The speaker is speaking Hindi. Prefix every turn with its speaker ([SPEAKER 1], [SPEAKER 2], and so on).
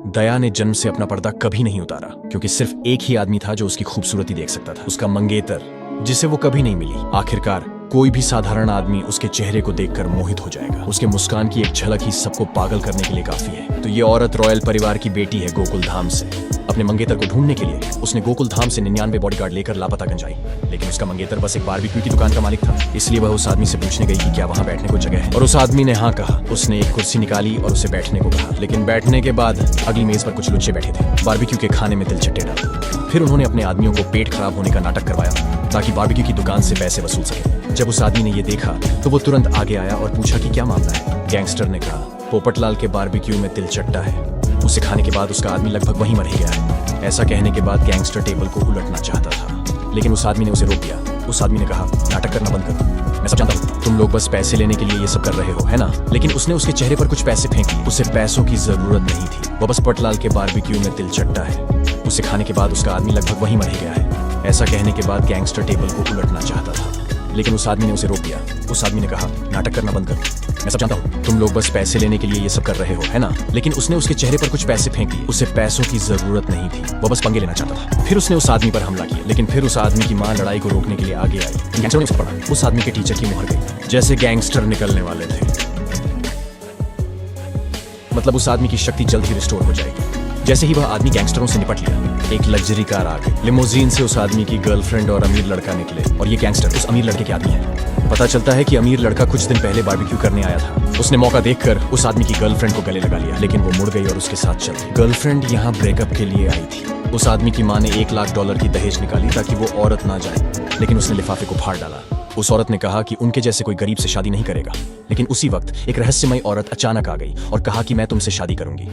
[SPEAKER 1] दया ने जन्म से अपना पर्दा कभी नहीं उतारा, क्योंकि सिर्फ एक ही आदमी था जो उसकी खूबसूरती देख सकता था, उसका मंगेतर, जिसे वो कभी नहीं मिली। आखिरकार कोई भी साधारण आदमी उसके चेहरे को देखकर मोहित हो जाएगा। उसके मुस्कान की एक झलक ही सबको पागल करने के लिए काफी है। तो ये औरत रॉयल परिवार की बेटी है गोकुल धाम से। अपने मंगेतर को ढूंढने के लिए उसने गोकुल धाम से 99 बॉडीगार्ड लेकर लापतागंज आई, लेकिन उसका मंगेतर बस एक बारबेक्यू की दुकान का मालिक था। इसलिए वह उस आदमी से पूछने गई कि क्या वहाँ बैठने को जगह है, और उस आदमी ने हाँ कहा। उसने एक कुर्सी निकाली और उसे बैठने को कहा, लेकिन बैठने के बाद अगली मेज पर कुछ लुच्चे बैठे थे, बारबेक्यू के खाने में दिलचट्टे डाले। फिर उन्होंने अपने आदमियों को पेट खराब होने का नाटक करवाया ताकि बारबेक्यू की दुकान से पैसे वसूल सके। जब उस आदमी ने ये देखा तो वो तुरंत आगे आया और पूछा कि क्या मामला है। गैंगस्टर ने कहा, पोपटलाल के बारबेक्यू में तिलचट्टा है, उसे खाने के बाद उसका आदमी लगभग वहीं मर ही गया है। ऐसा कहने के बाद गैंगस्टर टेबल को उलटना चाहता था, लेकिन उस आदमी ने उसे रोक दिया। उस आदमी ने कहा, नाटक करना बंद कर, मैं सब जानता हूँ, तुम लोग बस पैसे लेने के लिए ये सब कर रहे हो, है ना? लेकिन उसने उसके चेहरे पर कुछ पैसे फेंक दिए। उसे पैसों की जरूरत नहीं थी, वो बस पोपटलाल के बारबेक्यू में तिलचट्टा है, उसे खाने के बाद उसका आदमी लगभग वहीं मर ही गया है। ऐसा कहने के बाद गैंगस्टर टेबल को उलटना चाहता था, लेकिन उस आदमी ने उसे रोक दिया। उस आदमी ने कहा, नाटक करना बंद कर, मैं सब जानता हूँ, तुम लोग बस पैसे लेने के लिए ये सब कर रहे हो, है ना? लेकिन उसने उसके चेहरे पर कुछ पैसे फेंक दिए। उसे पैसों की जरूरत नहीं थी, वो बस पंगे लेना चाहता था। फिर उसने उस आदमी पर हमला किया, लेकिन फिर उस आदमी की मां लड़ाई को रोकने के लिए आगे आई। गैंगस्टर ने उसे पकड़ा, उस आदमी के टीचर की मोहर गई। जैसे गैंगस्टर निकलने वाले थे, मतलब उस आदमी की शक्ति जल्द ही रिस्टोर हो जाएगी। जैसे ही वह आदमी गैंगस्टरों से निपट लिया, एक लग्जरी कार आ गई। लिमोजीन से उस आदमी की गर्लफ्रेंड और अमीर लड़का निकले, और ये गैंगस्टर उस अमीर लड़के के आदमी है। पता चलता है कि अमीर लड़का कुछ दिन पहले बारबेक्यू करने आया था। उसने मौका देखकर उस आदमी की गर्लफ्रेंड को गले लगा लिया, लेकिन वो मुड़ गई और उसके साथ चल गई। गर्लफ्रेंड यहाँ ब्रेकअप के लिए आई थी। उस आदमी की माँ ने $1,00,000 की दहेज निकाली ताकि वो औरत ना जाए, लेकिन उसने लिफाफे को फाड़ डाला। उस औरत ने कहा कि उनके जैसे कोई गरीब से शादी नहीं करेगा, लेकिन उसी वक्त एक रहस्यमयी औरत अचानक आ गई और कहा कि मैं तुमसे शादी करूंगी।